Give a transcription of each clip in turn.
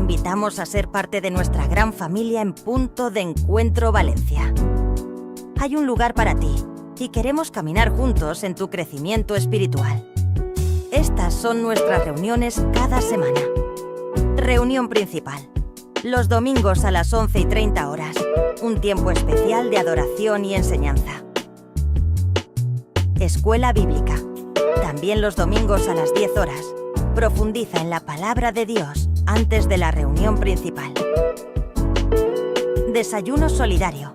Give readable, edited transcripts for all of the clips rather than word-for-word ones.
invitamos a ser parte de nuestra gran familia en Punto de Encuentro Valencia. Hay un lugar para ti y queremos caminar juntos en tu crecimiento espiritual. Estas son nuestras reuniones cada semana. Reunión principal. Los domingos a las 11:30 horas. Un tiempo especial de adoración y enseñanza. Escuela bíblica. También los domingos a las 10 horas. Profundiza en la palabra de Dios antes de la reunión principal. Desayuno solidario.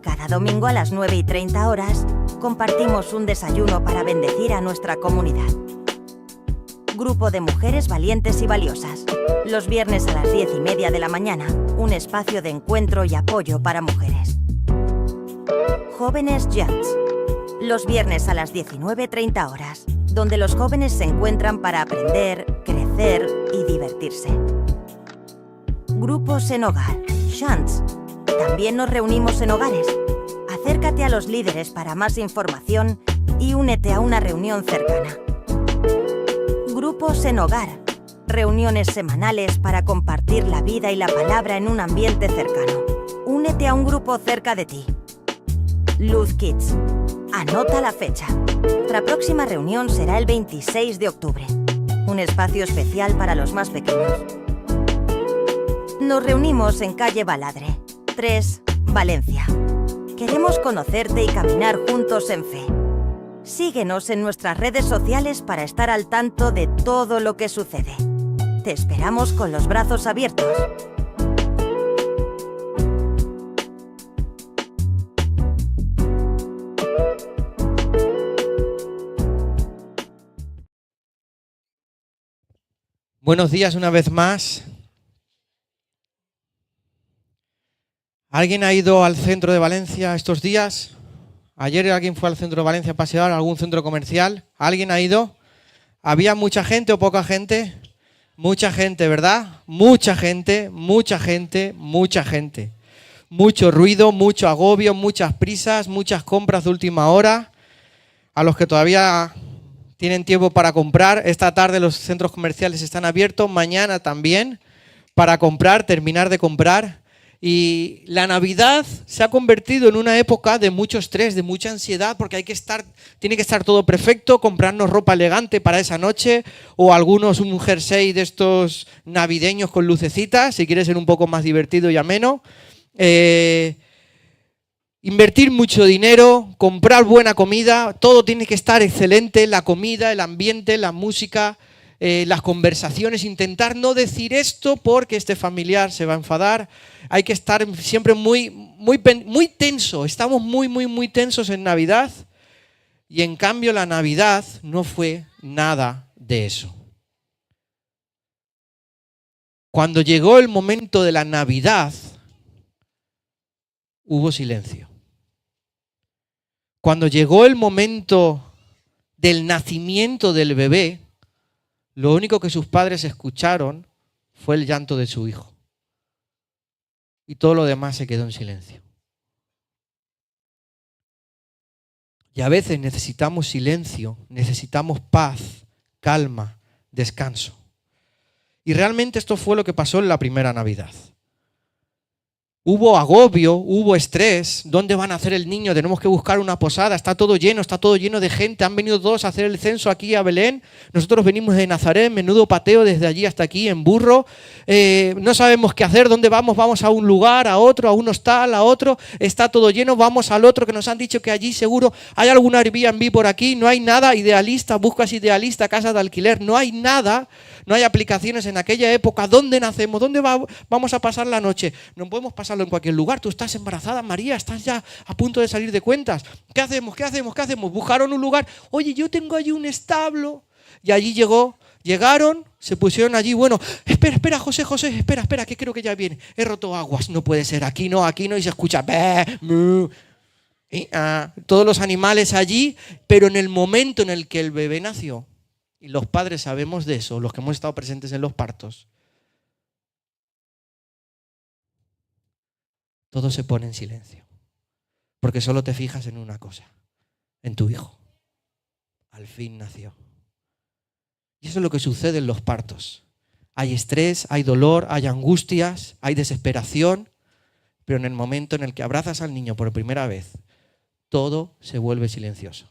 Cada domingo a las 9:30 horas compartimos un desayuno para bendecir a nuestra comunidad. Grupo de mujeres valientes y valiosas. Los viernes a las 10:30 de la mañana, un espacio de encuentro y apoyo para mujeres. Jóvenes Youngs. Los viernes a las 19:30 horas, donde los jóvenes se encuentran para aprender, crecer y divertirse. Grupos en hogar, Shants. También nos reunimos en hogares. Acércate a los líderes para más información y únete a una reunión cercana. Grupos en hogar, reuniones semanales para compartir la vida y la palabra en un ambiente cercano. Únete a un grupo cerca de ti. Luz Kids. Anota la fecha. Nuestra próxima reunión será el 26 de octubre. Un espacio especial para los más pequeños. Nos reunimos en calle Baladre, 3, Valencia. Queremos conocerte y caminar juntos en fe. Síguenos en nuestras redes sociales para estar al tanto de todo lo que sucede. Te esperamos con los brazos abiertos. Buenos días una vez más. ¿Alguien ha ido al centro de Valencia estos días? ¿Ayer alguien fue al centro de Valencia a pasear, a algún centro comercial? ¿Alguien ha ido? ¿Había mucha gente o poca gente? Mucha gente, ¿verdad? Mucha gente, mucha gente, mucha gente. Mucho ruido, mucho agobio, muchas prisas, muchas compras de última hora. A los que todavía tienen tiempo para comprar, esta tarde los centros comerciales están abiertos, mañana también, para comprar, terminar de comprar. Y la Navidad se ha convertido en una época de mucho estrés, de mucha ansiedad, porque tiene que estar todo perfecto, comprarnos ropa elegante para esa noche, o algunos un jersey de estos navideños con lucecitas, si quieres ser un poco más divertido y ameno. Invertir mucho dinero, comprar buena comida, todo tiene que estar excelente, la comida, el ambiente, la música, las conversaciones, intentar no decir esto porque este familiar se va a enfadar. Hay que estar siempre muy tenso, estamos muy tensos en Navidad, y en cambio la Navidad no fue nada de eso. Cuando llegó el momento de la Navidad, hubo silencio. Cuando llegó el momento del nacimiento del bebé, lo único que sus padres escucharon fue el llanto de su hijo. Y todo lo demás se quedó en silencio. Y a veces necesitamos silencio, necesitamos paz, calma, descanso. Y realmente esto fue lo que pasó en la primera Navidad. Hubo agobio, hubo estrés. ¿Dónde van a hacer el niño? Tenemos que buscar una posada. Está todo lleno de gente. Han venido todos a hacer el censo aquí a Belén. Nosotros venimos de Nazaret, menudo pateo desde allí hasta aquí en burro. No sabemos qué hacer, dónde vamos. Vamos a un lugar, a otro, a un hostal, a otro. Está todo lleno. Vamos al otro que nos han dicho que allí seguro hay algún Airbnb por aquí. No hay nada. Idealista, buscas idealista, casa de alquiler. No hay nada. No hay aplicaciones en aquella época. ¿Dónde nacemos? ¿Dónde vamos a pasar la noche? No podemos pasarlo en cualquier lugar. Tú estás embarazada, María, estás ya a punto de salir de cuentas. ¿Qué hacemos? Buscaron un lugar. Oye, yo tengo allí un establo. Y allí llegaron, se pusieron allí. Bueno, espera, José, espera, que creo que ya viene. He roto aguas, no puede ser. Aquí no, y se escucha. Todos los animales allí, pero en el momento en el que el bebé nació, y los padres sabemos de eso, los que hemos estado presentes en los partos, todo se pone en silencio. Porque solo te fijas en una cosa, en tu hijo. Al fin nació. Y eso es lo que sucede en los partos. Hay estrés, hay dolor, hay angustias, hay desesperación, pero en el momento en el que abrazas al niño por primera vez, todo se vuelve silencioso.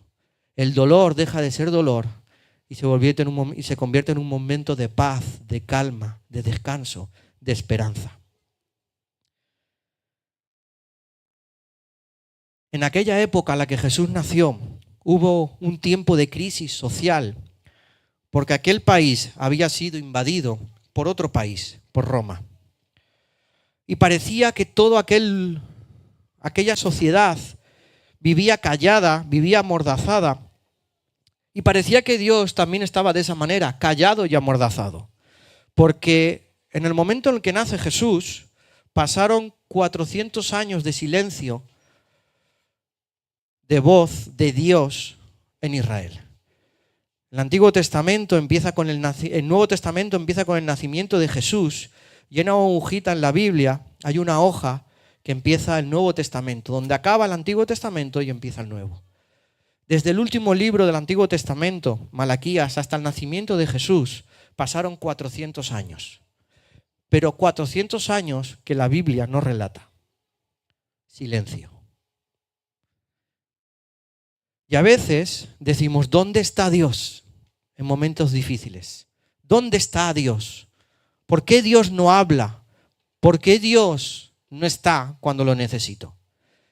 El dolor deja de ser dolor y se convierte en un momento de paz, de calma, de descanso, de esperanza. En aquella época en la que Jesús nació, hubo un tiempo de crisis social, porque aquel país había sido invadido por otro país, por Roma. Y parecía que toda aquella sociedad vivía callada, vivía amordazada. Y parecía que Dios también estaba de esa manera, callado y amordazado. Porque en el momento en el que nace Jesús, pasaron 400 años de silencio, de voz de Dios en Israel. El Antiguo Testamento empieza con el Nuevo Testamento empieza con el nacimiento de Jesús. Y en una hojita en la Biblia hay una hoja que empieza el Nuevo Testamento, donde acaba el Antiguo Testamento y empieza el Nuevo. Desde el último libro del Antiguo Testamento, Malaquías, hasta el nacimiento de Jesús, pasaron 400 años. Pero 400 años que la Biblia no relata. Silencio. Y a veces decimos, ¿dónde está Dios en momentos difíciles? ¿Dónde está Dios? ¿Por qué Dios no habla? ¿Por qué Dios no está cuando lo necesito?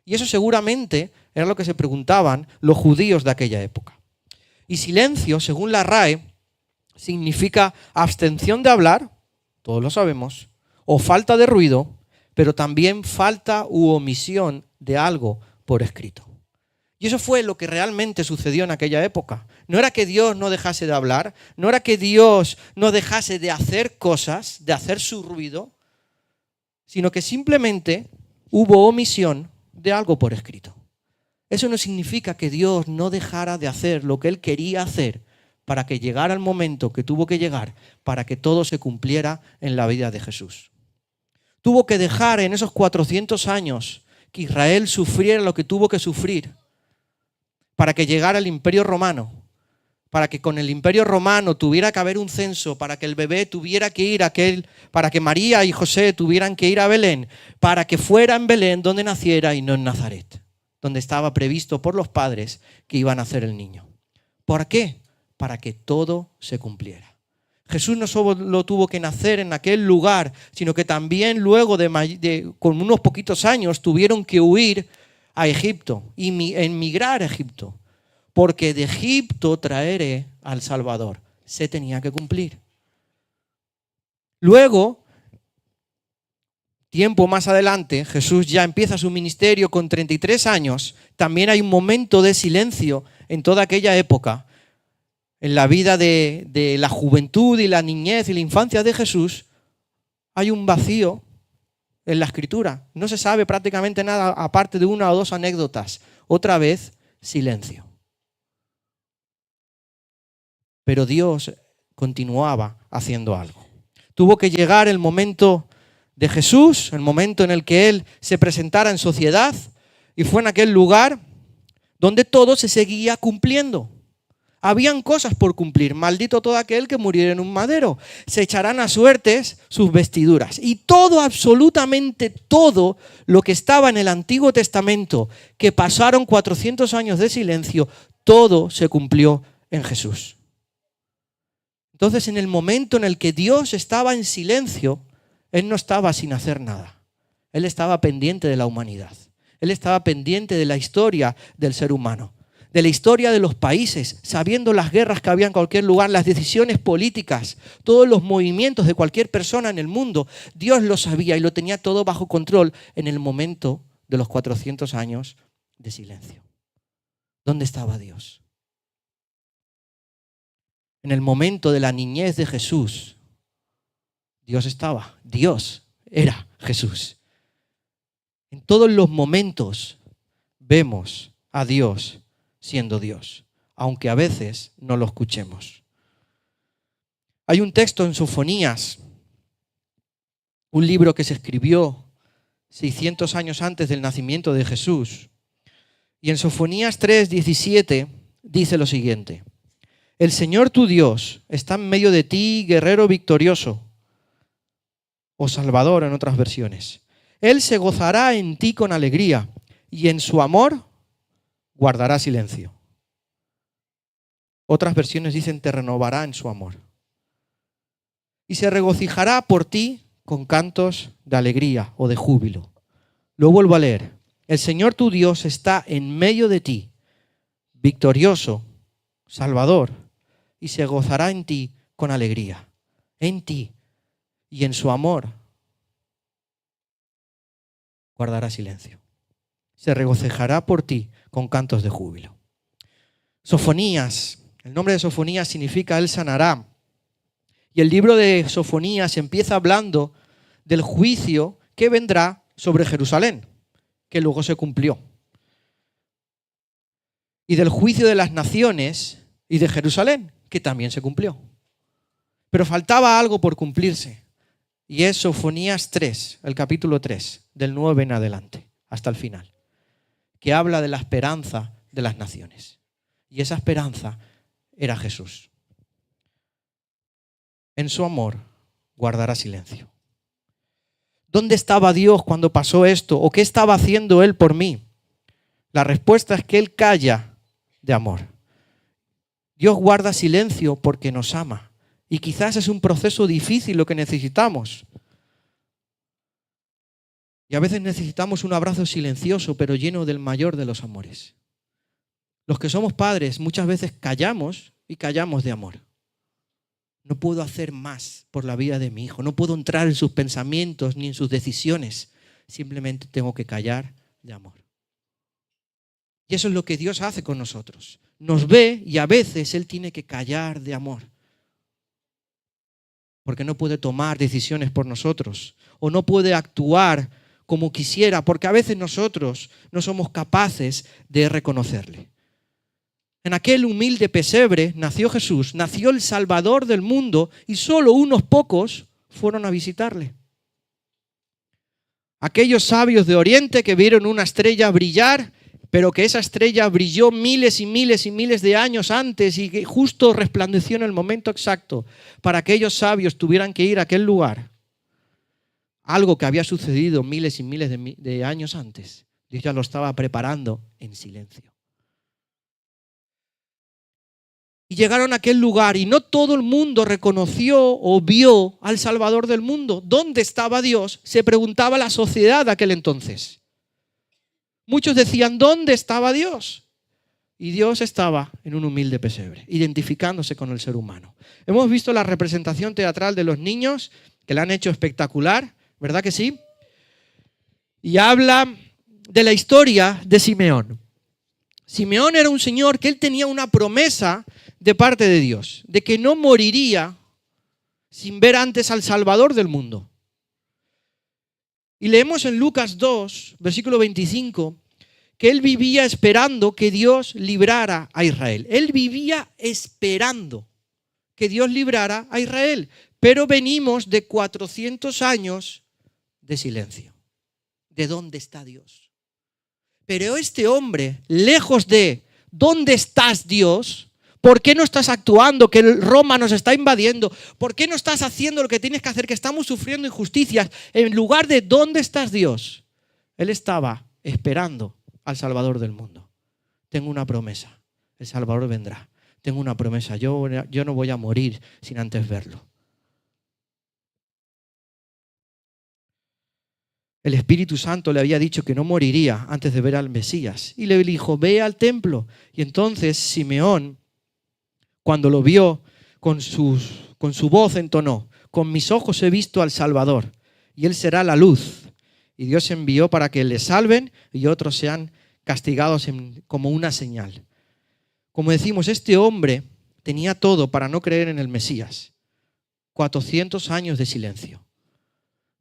Y eso seguramente era lo que se preguntaban los judíos de aquella época. Y silencio, según la RAE, significa abstención de hablar, todos lo sabemos, o falta de ruido, pero también falta u omisión de algo por escrito. Y eso fue lo que realmente sucedió en aquella época. No era que Dios no dejase de hablar, no era que Dios no dejase de hacer cosas, de hacer su ruido, sino que simplemente hubo omisión de algo por escrito. Eso no significa que Dios no dejara de hacer lo que Él quería hacer para que llegara el momento que tuvo que llegar, para que todo se cumpliera en la vida de Jesús. Tuvo que dejar en esos 400 años que Israel sufriera lo que tuvo que sufrir, para que llegara el Imperio Romano, para que con el Imperio Romano tuviera que haber un censo, para que el bebé tuviera que ir para que María y José tuvieran que ir a Belén, para que fuera en Belén donde naciera y no en Nazaret, donde estaba previsto por los padres que iba a nacer el niño. ¿Por qué? Para que todo se cumpliera. Jesús no solo tuvo que nacer en aquel lugar, sino que también luego con unos poquitos años tuvieron que huir a Egipto y emigrar a Egipto, porque de Egipto traeré al Salvador. Se tenía que cumplir. Luego, tiempo más adelante, Jesús ya empieza su ministerio con 33 años. También hay un momento de silencio en toda aquella época, en la vida de la juventud y la niñez y la infancia de Jesús. Hay un vacío en la Escritura. No se sabe prácticamente nada aparte de una o dos anécdotas. Otra vez, silencio. Pero Dios continuaba haciendo algo. Tuvo que llegar el momento de Jesús, el momento en el que Él se presentara en sociedad, y fue en aquel lugar donde todo se seguía cumpliendo. Habían cosas por cumplir. Maldito todo aquel que muriera en un madero. Se echarán a suertes sus vestiduras. Y todo, absolutamente todo lo que estaba en el Antiguo Testamento, que pasaron 400 años de silencio, todo se cumplió en Jesús. Entonces, en el momento en el que Dios estaba en silencio, Él no estaba sin hacer nada. Él estaba pendiente de la humanidad. Él estaba pendiente de la historia del ser humano, de la historia de los países, sabiendo las guerras que había en cualquier lugar, las decisiones políticas, todos los movimientos de cualquier persona en el mundo. Dios lo sabía y lo tenía todo bajo control en el momento de los 400 años de silencio. ¿Dónde estaba Dios? En el momento de la niñez de Jesús, Dios estaba. Dios era Jesús. En todos los momentos vemos a Dios siendo Dios, aunque a veces no lo escuchemos. Hay un texto en Sofonías, un libro que se escribió 600 años antes del nacimiento de Jesús. Y en Sofonías 3:17 dice lo siguiente: El Señor tu Dios está en medio de ti, guerrero victorioso. o Salvador en otras versiones. Él se gozará en ti con alegría y en su amor guardará silencio. Otras versiones dicen te renovará en su amor. Y se regocijará por ti con cantos de alegría o de júbilo. Lo vuelvo a leer. El Señor tu Dios está en medio de ti, victorioso, Salvador, y se gozará en ti con alegría. En ti y en su amor guardará silencio. Se regocijará por ti con cantos de júbilo. Sofonías. El nombre de Sofonías significa Él sanará. Y el libro de Sofonías empieza hablando del juicio que vendrá sobre Jerusalén, que luego se cumplió. Y del juicio de las naciones y de Jerusalén, que también se cumplió. Pero faltaba algo por cumplirse. Y es Sofonías 3, el capítulo 3, del 9 en adelante, hasta el final, que habla de la esperanza de las naciones. Y esa esperanza era Jesús. En su amor guardará silencio. ¿Dónde estaba Dios cuando pasó esto? ¿O qué estaba haciendo Él por mí? La respuesta es que Él calla de amor. Dios guarda silencio porque nos ama. Y quizás es un proceso difícil lo que necesitamos. Y a veces necesitamos un abrazo silencioso, pero lleno del mayor de los amores. Los que somos padres muchas veces callamos y callamos de amor. No puedo hacer más por la vida de mi hijo. No puedo entrar en sus pensamientos ni en sus decisiones. Simplemente tengo que callar de amor. Y eso es lo que Dios hace con nosotros. Nos ve y a veces Él tiene que callar de amor. Porque no puede tomar decisiones por nosotros. O no puede actuar como quisiera. Porque a veces nosotros no somos capaces de reconocerle. En aquel humilde pesebre nació Jesús, nació el Salvador del mundo y solo unos pocos fueron a visitarle. Aquellos sabios de Oriente que vieron una estrella brillar, pero que esa estrella brilló miles y miles y miles de años antes y que justo resplandeció en el momento exacto para que aquellos sabios tuvieran que ir a aquel lugar. Algo que había sucedido miles y miles de años antes. Dios ya lo estaba preparando en silencio. Y llegaron a aquel lugar y no todo el mundo reconoció o vio al Salvador del mundo. ¿Dónde estaba Dios? Se preguntaba la sociedad de aquel entonces. Muchos decían, ¿dónde estaba Dios? Y Dios estaba en un humilde pesebre, identificándose con el ser humano. Hemos visto la representación teatral de los niños, que la han hecho espectacular, ¿verdad que sí? Y habla de la historia de Simeón. Simeón era un señor que él tenía una promesa de parte de Dios, de que no moriría sin ver antes al Salvador del mundo. Y leemos en Lucas 2, versículo 25, que él vivía esperando que Dios librara a Israel. Él vivía esperando que Dios librara a Israel, pero venimos de 400 años de silencio. ¿De dónde está Dios? Pero este hombre, lejos de ¿dónde estás, Dios? ¿Por qué no estás actuando? Que Roma nos está invadiendo. ¿Por qué no estás haciendo lo que tienes que hacer? Que estamos sufriendo injusticias. En lugar de ¿dónde estás, Dios? Él estaba esperando al Salvador del mundo. Tengo una promesa. El Salvador vendrá. Tengo una promesa. Yo no voy a morir sin antes verlo. El Espíritu Santo le había dicho que no moriría antes de ver al Mesías. Y le dijo, ve al templo. Y entonces Simeón, cuando lo vio, con su voz entonó, con mis ojos he visto al Salvador, y Él será la luz. Y Dios envió para que le salven y otros sean castigados como una señal. Como decimos, este hombre tenía todo para no creer en el Mesías. 400 años de silencio.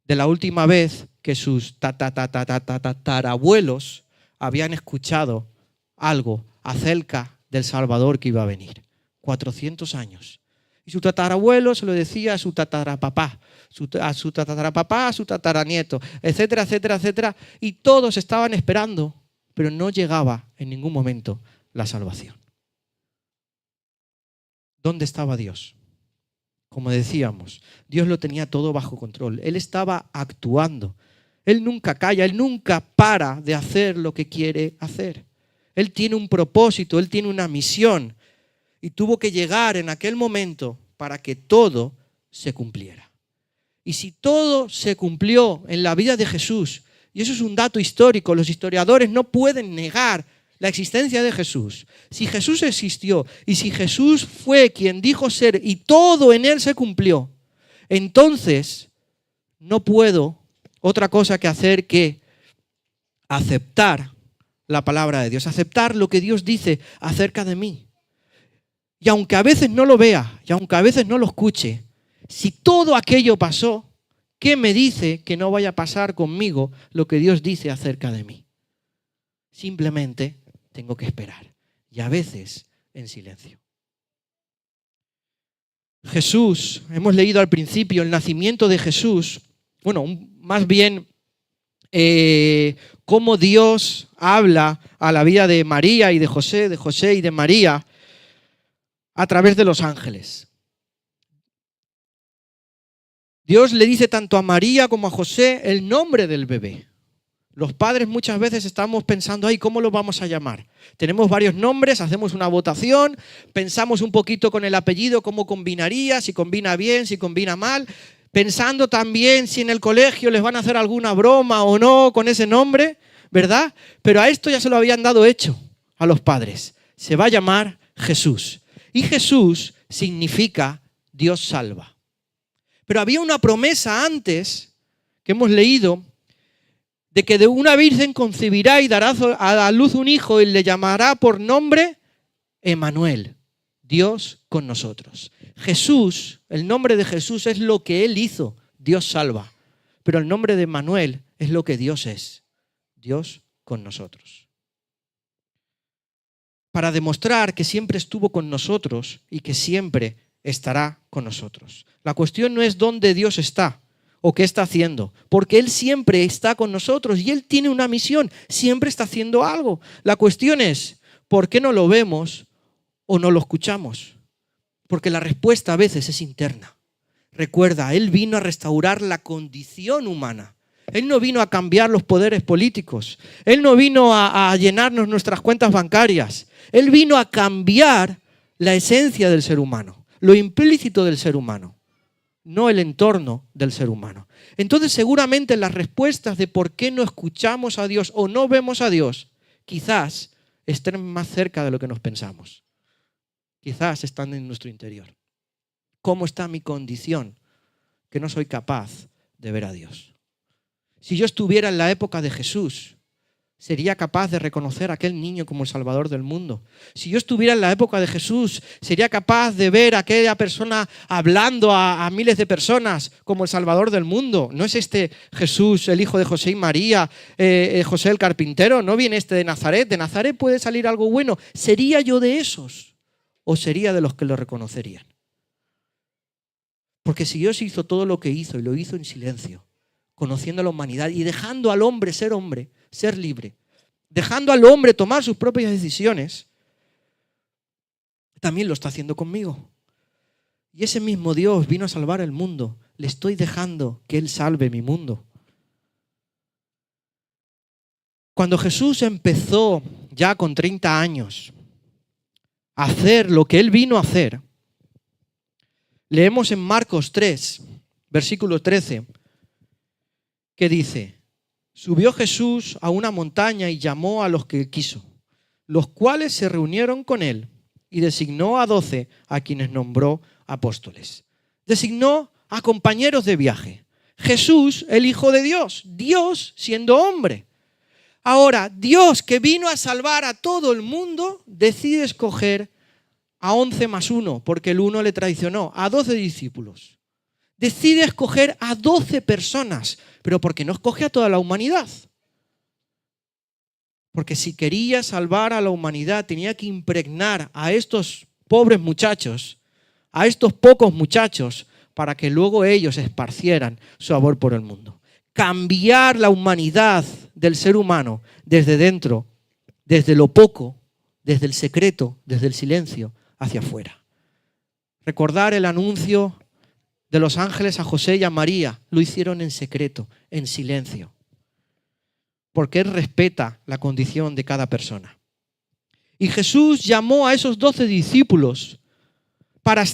De la última vez que sus tatarabuelos habían escuchado algo acerca del Salvador que iba a venir. 400 años. Y su tatarabuelo se lo decía a su tatarapapá, a su tatarapapá, a su tataranieto, etcétera, etcétera, etcétera. Y todos estaban esperando, pero no llegaba en ningún momento la salvación. ¿Dónde estaba Dios? como decíamos, Dios lo tenía todo bajo control. Él estaba actuando. Él nunca calla, Él nunca para de hacer lo que quiere hacer. Él tiene un propósito, Él tiene una misión y tuvo que llegar en aquel momento para que todo se cumpliera. Y si todo se cumplió en la vida de Jesús, y eso es un dato histórico, los historiadores no pueden negar la existencia de Jesús. Si Jesús existió y si Jesús fue quien dijo ser y todo en Él se cumplió, entonces no puedo otra cosa que hacer que aceptar la palabra de Dios, aceptar lo que Dios dice acerca de mí. Y aunque a veces no lo vea, y aunque a veces no lo escuche, si todo aquello pasó, ¿qué me dice que no vaya a pasar conmigo lo que Dios dice acerca de mí? Simplemente tengo que esperar, y a veces en silencio. Jesús, hemos leído al principio el nacimiento de Jesús, bueno, más bien cómo Dios habla a la vida de María y de José y de María a través de los ángeles. Dios le dice tanto a María como a José el nombre del bebé. Los padres muchas veces estamos pensando, ay, ¿cómo lo vamos a llamar? Tenemos varios nombres, hacemos una votación, pensamos un poquito con el apellido, cómo combinaría, si combina bien, si combina mal, pensando también si en el colegio les van a hacer alguna broma o no con ese nombre, ¿verdad? Pero a esto ya se lo habían dado hecho a los padres. Se va a llamar Jesús. Y Jesús significa Dios salva. Pero había una promesa antes que hemos leído de que de una virgen concebirá y dará a luz un hijo y le llamará por nombre Emmanuel, Dios con nosotros. Jesús, el nombre de Jesús es lo que Él hizo, Dios salva. Pero el nombre de Emmanuel es lo que Dios es, Dios con nosotros. Para demostrar que siempre estuvo con nosotros y que siempre estará con nosotros. La cuestión no es dónde Dios está o qué está haciendo, porque Él siempre está con nosotros y Él tiene una misión, siempre está haciendo algo. La cuestión es, ¿por qué no lo vemos o no lo escuchamos? Porque la respuesta a veces es interna. Recuerda, Él vino a restaurar la condición humana. Él no vino a cambiar los poderes políticos. Él no vino a llenarnos nuestras cuentas bancarias. Él vino a cambiar la esencia del ser humano, lo implícito del ser humano, no el entorno del ser humano. Entonces seguramente las respuestas de por qué no escuchamos a Dios o no vemos a Dios, quizás estén más cerca de lo que nos pensamos. Quizás están en nuestro interior. ¿Cómo está mi condición que no soy capaz de ver a Dios? Si yo estuviera en la época de Jesús, ¿sería capaz de reconocer a aquel niño como el Salvador del mundo? Si yo estuviera en la época de Jesús, ¿sería capaz de ver a aquella persona hablando a miles de personas como el Salvador del mundo? ¿No es este Jesús, el hijo de José y María, José el carpintero? ¿No viene este de Nazaret? ¿De Nazaret puede salir algo bueno? ¿Sería yo de esos o sería de los que lo reconocerían? Porque si Dios hizo todo lo que hizo y lo hizo en silencio, conociendo a la humanidad y dejando al hombre, ser libre, dejando al hombre tomar sus propias decisiones, también lo está haciendo conmigo. Y ese mismo Dios vino a salvar el mundo. Le estoy dejando que Él salve mi mundo. Cuando Jesús empezó ya con 30 años a hacer lo que Él vino a hacer, leemos en Marcos 3, versículo 13, que dice: subió Jesús a una montaña y llamó a los que quiso, los cuales se reunieron con él y designó a 12 a quienes nombró apóstoles. Designó a compañeros de viaje. Jesús, el Hijo de Dios, Dios siendo hombre. Ahora, Dios que vino a salvar a todo el mundo, decide escoger a 11 más 1, porque el 1 le traicionó, a 12 discípulos. Decide escoger a 12 personas, pero ¿por qué no escoge a toda la humanidad? Porque si quería salvar a la humanidad, tenía que impregnar a estos pobres muchachos, a estos pocos muchachos, para que luego ellos esparcieran su amor por el mundo. Cambiar la humanidad del ser humano desde dentro, desde lo poco, desde el secreto, desde el silencio, hacia afuera. Recordar el anuncio de los ángeles a José y a María, lo hicieron en secreto, en silencio. Porque Él respeta la condición de cada persona. Y Jesús llamó a esos 12 discípulos para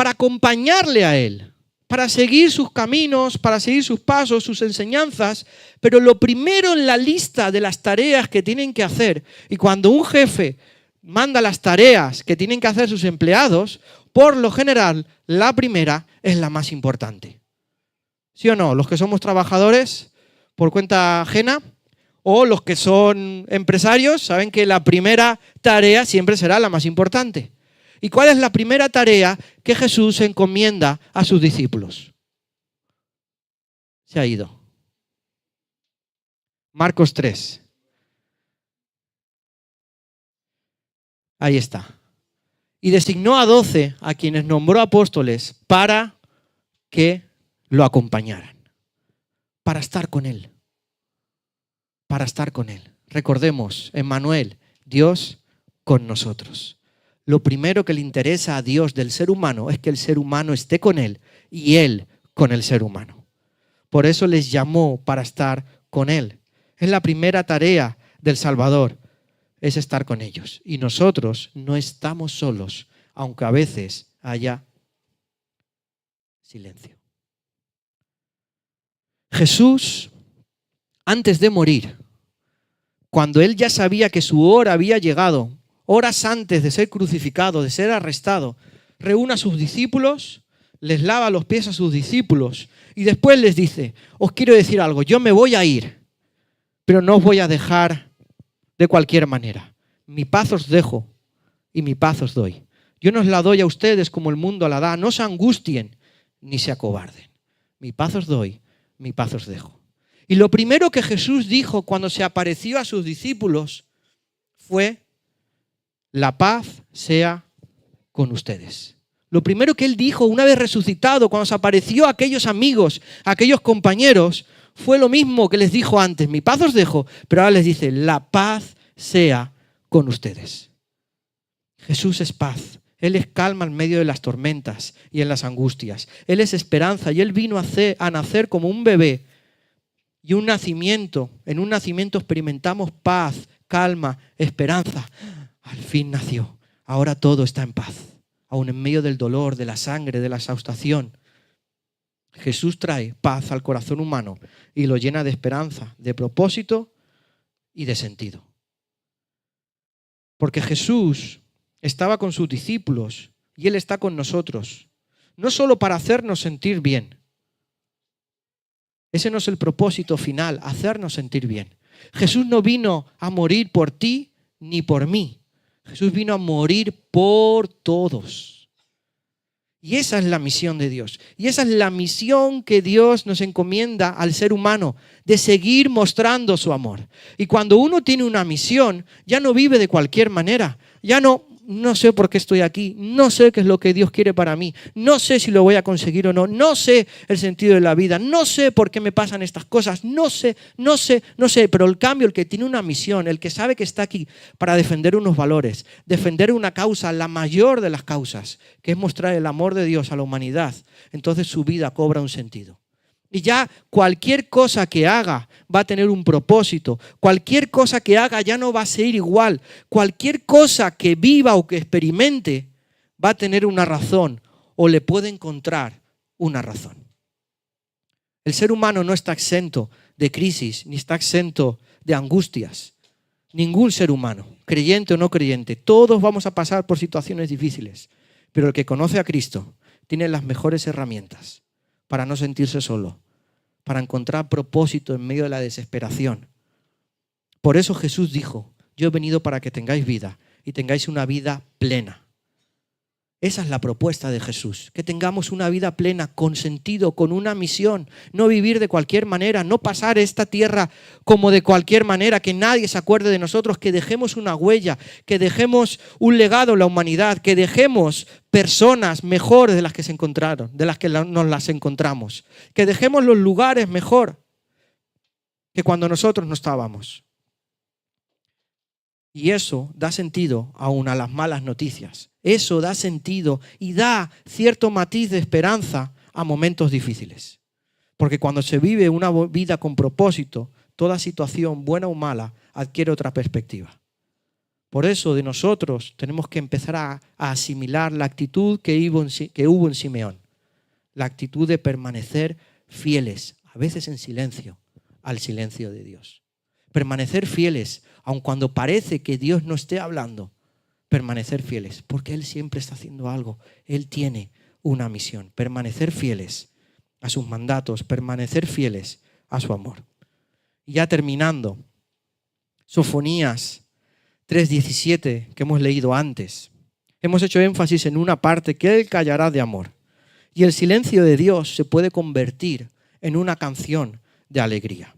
acompañarle a Él, para seguir sus caminos, para seguir sus pasos, sus enseñanzas. Pero lo primero en la lista de las tareas que tienen que hacer, y cuando un jefe manda las tareas que tienen que hacer sus empleados, por lo general, la primera es la más importante. ¿Sí o no? Los que somos trabajadores por cuenta ajena o los que son empresarios saben que la primera tarea siempre será la más importante. ¿Y cuál es la primera tarea que Jesús encomienda a sus discípulos? Se ha ido. Marcos 3. Ahí está. Y designó a 12 a quienes nombró apóstoles para que lo acompañaran, para estar con Él, para estar con Él. Recordemos, Emmanuel, Dios con nosotros. Lo primero que le interesa a Dios del ser humano es que el ser humano esté con Él y Él con el ser humano. Por eso les llamó para estar con Él. Es la primera tarea del Salvador, es estar con ellos. Y nosotros no estamos solos, aunque a veces haya silencio. Jesús, antes de morir, cuando Él ya sabía que su hora había llegado, horas antes de ser crucificado, de ser arrestado, reúne a sus discípulos, les lava los pies a sus discípulos y después les dice: os quiero decir algo, yo me voy a ir, pero no os voy a dejar de cualquier manera. Mi paz os dejo y mi paz os doy. Yo no os la doy a ustedes como el mundo la da. No se angustien ni se acobarden. Mi paz os doy, mi paz os dejo. Y lo primero que Jesús dijo cuando se apareció a sus discípulos fue: la paz sea con ustedes. Lo primero que Él dijo una vez resucitado, cuando se apareció a aquellos amigos, a aquellos compañeros, fue lo mismo que les dijo antes: mi paz os dejo, pero ahora les dice: la paz sea con ustedes. Jesús es paz. Él es calma en medio de las tormentas y en las angustias. Él es esperanza y Él vino a nacer como un bebé. Y en un nacimiento experimentamos paz, calma, esperanza. Al fin nació. Ahora todo está en paz. Aún en medio del dolor, de la sangre, de la exhaustación. Jesús trae paz al corazón humano y lo llena de esperanza, de propósito y de sentido. Porque Jesús estaba con sus discípulos y Él está con nosotros. No solo para hacernos sentir bien. Ese no es el propósito final, hacernos sentir bien. Jesús no vino a morir por ti ni por mí. Jesús vino a morir por todos. Y esa es la misión de Dios. Y esa es la misión que Dios nos encomienda al ser humano, de seguir mostrando su amor. Y cuando uno tiene una misión, ya no vive de cualquier manera. Ya no sé por qué estoy aquí, no sé qué es lo que Dios quiere para mí, no sé si lo voy a conseguir o no, no sé el sentido de la vida, no sé por qué me pasan estas cosas, no sé, pero el cambio, el que tiene una misión, el que sabe que está aquí para defender unos valores, defender una causa, la mayor de las causas, que es mostrar el amor de Dios a la humanidad, entonces su vida cobra un sentido. Y ya cualquier cosa que haga va a tener un propósito. Cualquier cosa que haga ya no va a ser igual. Cualquier cosa que viva o que experimente va a tener una razón o le puede encontrar una razón. El ser humano no está exento de crisis ni está exento de angustias. Ningún ser humano, creyente o no creyente, todos vamos a pasar por situaciones difíciles. Pero el que conoce a Cristo tiene las mejores herramientas para no sentirse solo, para encontrar propósito en medio de la desesperación. Por eso Jesús dijo: yo he venido para que tengáis vida y tengáis una vida plena. Esa es la propuesta de Jesús, que tengamos una vida plena, con sentido, con una misión, no vivir de cualquier manera, no pasar esta tierra como de cualquier manera, que nadie se acuerde de nosotros, que dejemos una huella, que dejemos un legado en la humanidad, que dejemos personas mejores de las que se encontraron, de las que nos las encontramos, que dejemos los lugares mejor que cuando nosotros no estábamos. Y eso da sentido aún a las malas noticias. Eso da sentido y da cierto matiz de esperanza a momentos difíciles. Porque cuando se vive una vida con propósito, toda situación, buena o mala, adquiere otra perspectiva. Por eso de nosotros tenemos que empezar a asimilar la actitud que hubo en Simeón. La actitud de permanecer fieles, a veces en silencio, al silencio de Dios. Permanecer fieles, aun cuando parece que Dios no esté hablando. Permanecer fieles, porque Él siempre está haciendo algo. Él tiene una misión. Permanecer fieles a sus mandatos, permanecer fieles a su amor. Y ya terminando, Sofonías 3:17, que hemos leído antes. Hemos hecho énfasis en una parte, que Él callará de amor. Y el silencio de Dios se puede convertir en una canción de alegría.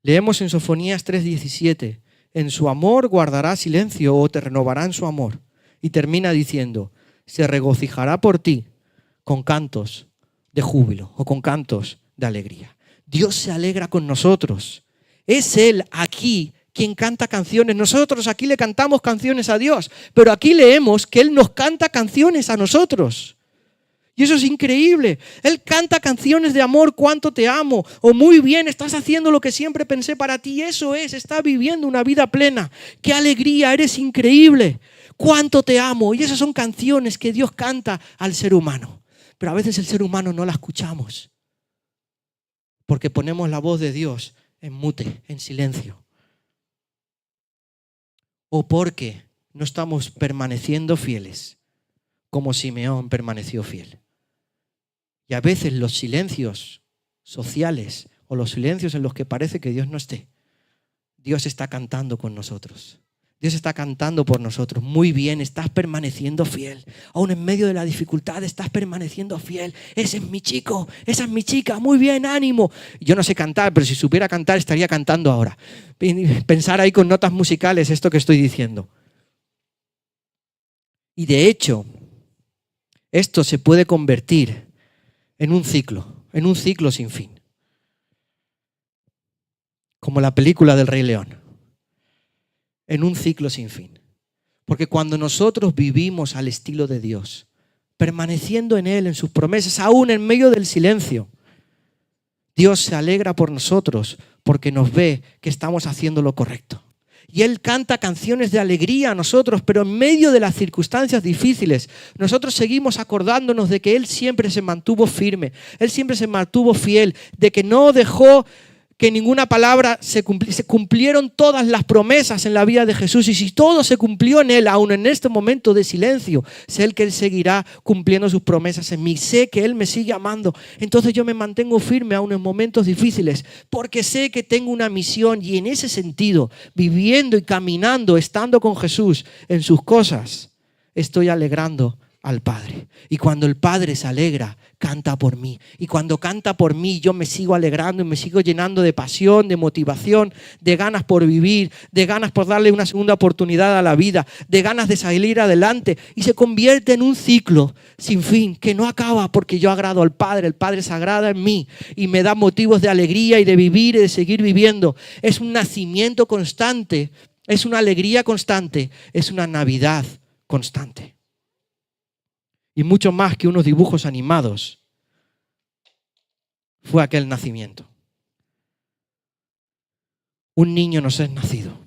Leemos en Sofonías 3:17, en su amor guardará silencio o te renovará en su amor. Y termina diciendo, se regocijará por ti con cantos de júbilo o con cantos de alegría. Dios se alegra con nosotros. Es Él aquí quien canta canciones. Nosotros aquí le cantamos canciones a Dios, pero aquí leemos que Él nos canta canciones a nosotros. Y eso es increíble. Él canta canciones de amor, cuánto te amo, o muy bien, estás haciendo lo que siempre pensé para ti. Eso es, estás viviendo una vida plena. Qué alegría, eres increíble. Cuánto te amo. Y esas son canciones que Dios canta al ser humano. Pero a veces el ser humano no la escuchamos, porque ponemos la voz de Dios en mute, en silencio. O porque no estamos permaneciendo fieles, como Simeón permaneció fiel. Y a veces los silencios sociales o los silencios en los que parece que Dios no esté, Dios está cantando con nosotros. Dios está cantando por nosotros. Muy bien, estás permaneciendo fiel. Aún en medio de la dificultad estás permaneciendo fiel. Ese es mi chico, esa es mi chica. Muy bien, ánimo. Yo no sé cantar, pero si supiera cantar estaría cantando ahora. Pensar ahí con notas musicales esto que estoy diciendo. Y de hecho, esto se puede convertir en un ciclo sin fin. Como la película del Rey León. En un ciclo sin fin. Porque cuando nosotros vivimos al estilo de Dios, permaneciendo en Él, en sus promesas, aún en medio del silencio, Dios se alegra por nosotros porque nos ve que estamos haciendo lo correcto. Y Él canta canciones de alegría a nosotros, pero en medio de las circunstancias difíciles, nosotros seguimos acordándonos de que Él siempre se mantuvo firme, Él siempre se mantuvo fiel, de que no dejó que ninguna palabra se cumplieron todas las promesas en la vida de Jesús. Y si todo se cumplió en Él, aún en este momento de silencio, sé que Él seguirá cumpliendo sus promesas en mí. Sé que Él me sigue amando. Entonces yo me mantengo firme aún en momentos difíciles, porque sé que tengo una misión. Y en ese sentido, viviendo y caminando, estando con Jesús en sus cosas, estoy alegrando al Padre. Y cuando el Padre se alegra, canta por mí. Y cuando canta por mí, yo me sigo alegrando y me sigo llenando de pasión, de motivación, de ganas por vivir, de ganas por darle una segunda oportunidad a la vida, de ganas de salir adelante. Y se convierte en un ciclo sin fin, que no acaba porque yo agrado al Padre. El Padre se agrada en mí y me da motivos de alegría y de vivir y de seguir viviendo. Es un nacimiento constante, es una alegría constante, es una Navidad constante. Y mucho más que unos dibujos animados fue aquel nacimiento. Un niño nos es nacido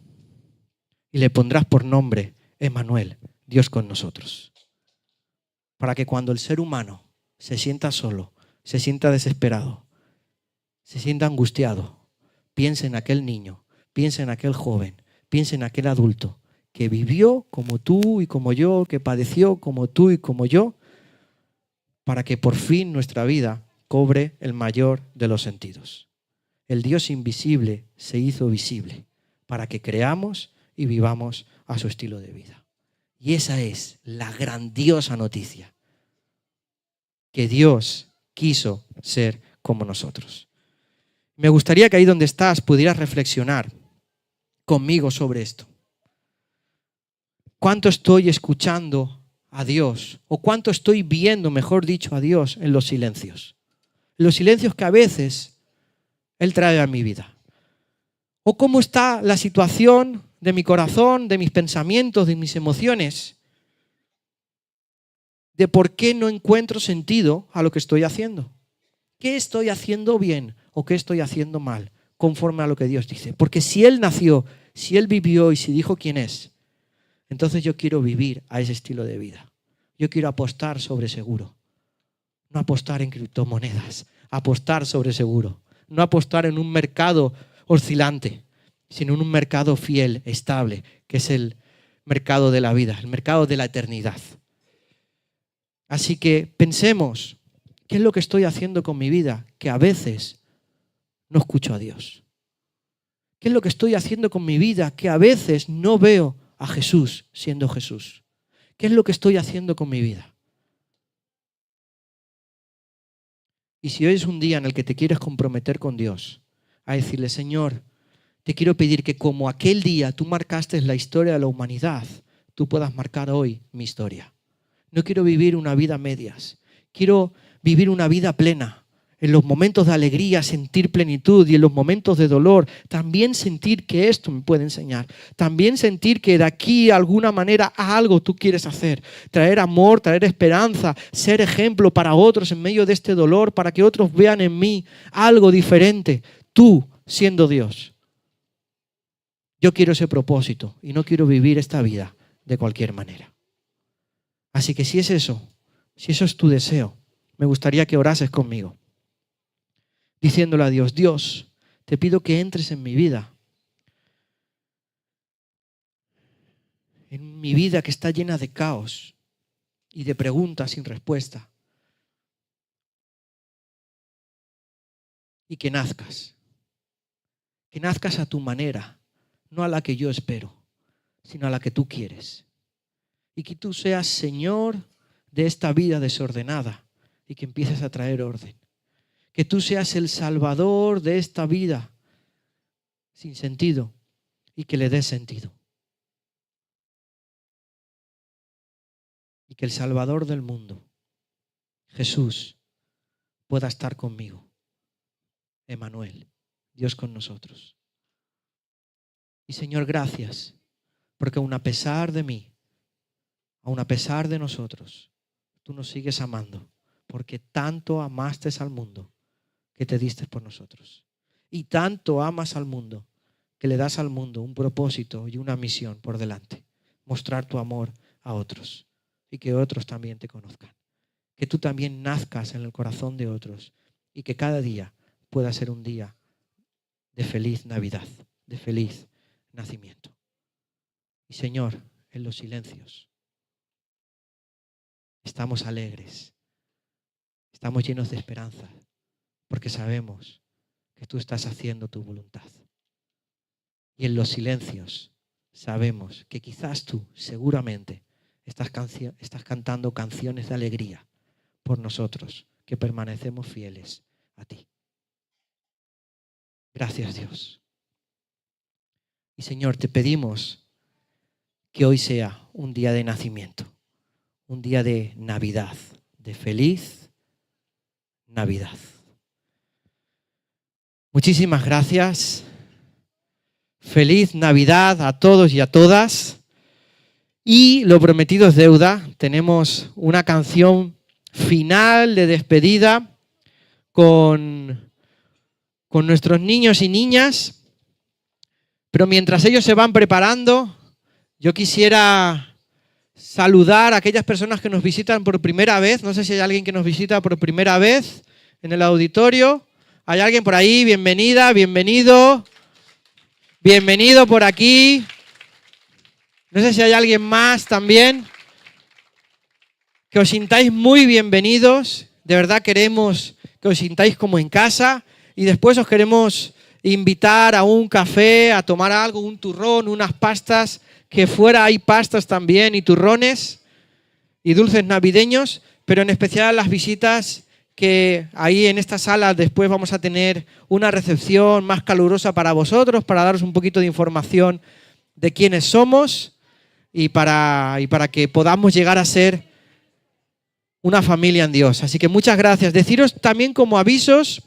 y le pondrás por nombre Emmanuel, Dios con nosotros. Para que cuando el ser humano se sienta solo, se sienta desesperado, se sienta angustiado, piense en aquel niño, piense en aquel joven, piense en aquel adulto que vivió como tú y como yo, que padeció como tú y como yo, para que por fin nuestra vida cobre el mayor de los sentidos. El Dios invisible se hizo visible para que creamos y vivamos a su estilo de vida. Y esa es la grandiosa noticia, que Dios quiso ser como nosotros. Me gustaría que ahí donde estás pudieras reflexionar conmigo sobre esto. ¿Cuánto estoy escuchando a Dios? ¿O cuánto estoy viendo, mejor dicho, a Dios en los silencios? Los silencios que a veces Él trae a mi vida. ¿O cómo está la situación de mi corazón, de mis pensamientos, de mis emociones, de por qué no encuentro sentido a lo que estoy haciendo. ¿Qué estoy haciendo bien o qué estoy haciendo mal? Conforme a lo que Dios dice. Porque si Él nació, si Él vivió y si dijo quién es, entonces yo quiero vivir a ese estilo de vida. Yo quiero apostar sobre seguro. No apostar en criptomonedas, apostar sobre seguro. No apostar en un mercado oscilante, sino en un mercado fiel, estable, que es el mercado de la vida, el mercado de la eternidad. Así que pensemos, ¿qué es lo que estoy haciendo con mi vida? Que a veces no escucho a Dios. ¿Qué es lo que estoy haciendo con mi vida? Que a veces no veo a Jesús siendo Jesús. ¿Qué es lo que estoy haciendo con mi vida? Y si hoy es un día en el que te quieres comprometer con Dios, a decirle, Señor, te quiero pedir que como aquel día tú marcaste la historia de la humanidad, tú puedas marcar hoy mi historia. No quiero vivir una vida a medias. Quiero vivir una vida plena. En los momentos de alegría sentir plenitud y en los momentos de dolor también sentir que esto me puede enseñar. También sentir que de aquí de alguna manera algo tú quieres hacer. Traer amor, traer esperanza, ser ejemplo para otros en medio de este dolor, para que otros vean en mí algo diferente. Tú siendo Dios. Yo quiero ese propósito y no quiero vivir esta vida de cualquier manera. Así que si es eso, si eso es tu deseo, me gustaría que orases conmigo. Diciéndole a Dios, Dios, te pido que entres en mi vida que está llena de caos y de preguntas sin respuesta. Y que nazcas a tu manera, no a la que yo espero, sino a la que tú quieres. Y que tú seas Señor de esta vida desordenada y que empieces a traer orden. Que tú seas el Salvador de esta vida sin sentido y que le des sentido. Y que el Salvador del mundo, Jesús, pueda estar conmigo. Emmanuel, Dios con nosotros. Y Señor, gracias, porque aun a pesar de mí, aun a pesar de nosotros, tú nos sigues amando, porque tanto amaste al mundo que te diste por nosotros. Y tanto amas al mundo que le das al mundo un propósito y una misión por delante. Mostrar tu amor a otros y que otros también te conozcan. Que tú también nazcas en el corazón de otros y que cada día pueda ser un día de feliz Navidad, de feliz nacimiento. Y Señor, en los silencios estamos alegres, estamos llenos de esperanza, porque sabemos que tú estás haciendo tu voluntad. Y en los silencios sabemos que quizás tú, seguramente, estás cantando canciones de alegría por nosotros, que permanecemos fieles a ti. Gracias, Dios. Y Señor, te pedimos que hoy sea un día de nacimiento, un día de Navidad, de feliz Navidad. Muchísimas gracias. Feliz Navidad a todos y a todas. Y lo prometido es deuda. Tenemos una canción final de despedida con nuestros niños y niñas. Pero mientras ellos se van preparando, yo quisiera saludar a aquellas personas que nos visitan por primera vez. No sé si hay alguien que nos visita por primera vez en el auditorio. ¿Hay alguien por ahí? Bienvenida, bienvenido. Bienvenido por aquí. No sé si hay alguien más también. Que os sintáis muy bienvenidos. De verdad queremos que os sintáis como en casa. Y después os queremos invitar a un café, a tomar algo, un turrón, unas pastas. Que fuera hay pastas también y turrones y dulces navideños. Pero en especial las visitas que ahí en esta sala después vamos a tener una recepción más calurosa para vosotros, para daros un poquito de información de quiénes somos y para que podamos llegar a ser una familia en Dios. Así que muchas gracias. Deciros también como avisos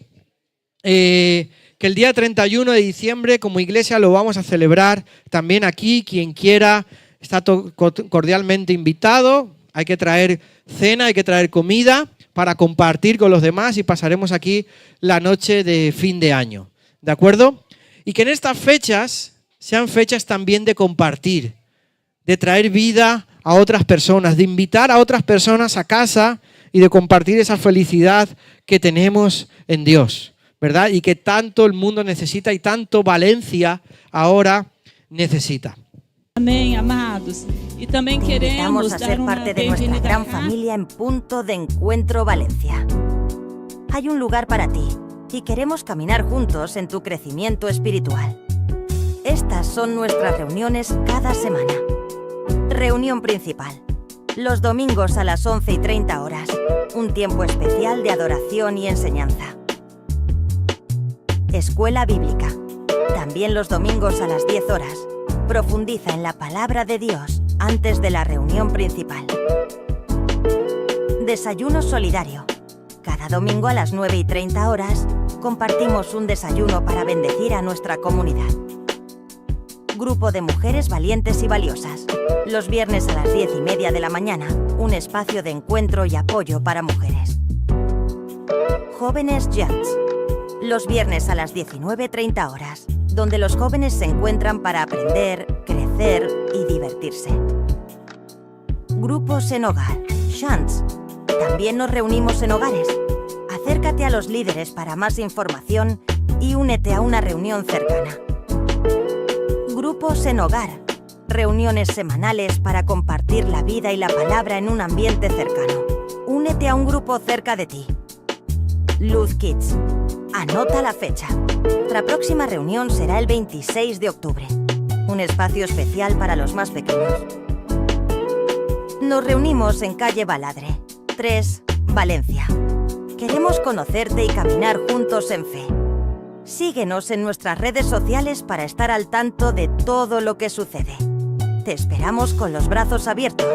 que que el día 31 de diciembre como iglesia lo vamos a celebrar también aquí. Quien quiera está cordialmente invitado. Hay que traer cena, hay que traer comida para compartir con los demás y pasaremos aquí la noche de fin de año. ¿De acuerdo? Y que en estas fechas sean fechas también de compartir, de traer vida a otras personas, de invitar a otras personas a casa y de compartir esa felicidad que tenemos en Dios, ¿verdad? Y que tanto el mundo necesita y tanto Valencia ahora necesita. Amén, amados. Y también Te invitamos queremos a dar ser una parte de nuestra bienvenida gran acá. familia en Punto de Encuentro Valencia. Hay un lugar para ti y queremos caminar juntos en tu crecimiento espiritual. Estas son nuestras reuniones cada semana. Reunión principal. Los domingos a las 11:30 horas. Un tiempo especial de adoración y enseñanza. Escuela bíblica. También los domingos a las 10 horas. Profundiza en la palabra de Dios antes de la reunión principal. Desayuno solidario. Cada domingo a las 9:30 horas compartimos un desayuno para bendecir a nuestra comunidad. Grupo de mujeres valientes y valiosas. Los viernes a las 10:30 de la mañana, un espacio de encuentro y apoyo para mujeres. Jóvenes Youngs. Los viernes a las 19:30 horas, donde los jóvenes se encuentran para aprender, crecer y divertirse. Grupos en hogar, Shants. También nos reunimos en hogares. Acércate a los líderes para más información y únete a una reunión cercana. Grupos en hogar, reuniones semanales para compartir la vida y la palabra en un ambiente cercano. Únete a un grupo cerca de ti. Luz Kids. Anota la fecha. Nuestra próxima reunión será el 26 de octubre. Un espacio especial para los más pequeños. Nos reunimos en calle Baladre, 3, Valencia. Queremos conocerte y caminar juntos en fe. Síguenos en nuestras redes sociales para estar al tanto de todo lo que sucede. Te esperamos con los brazos abiertos.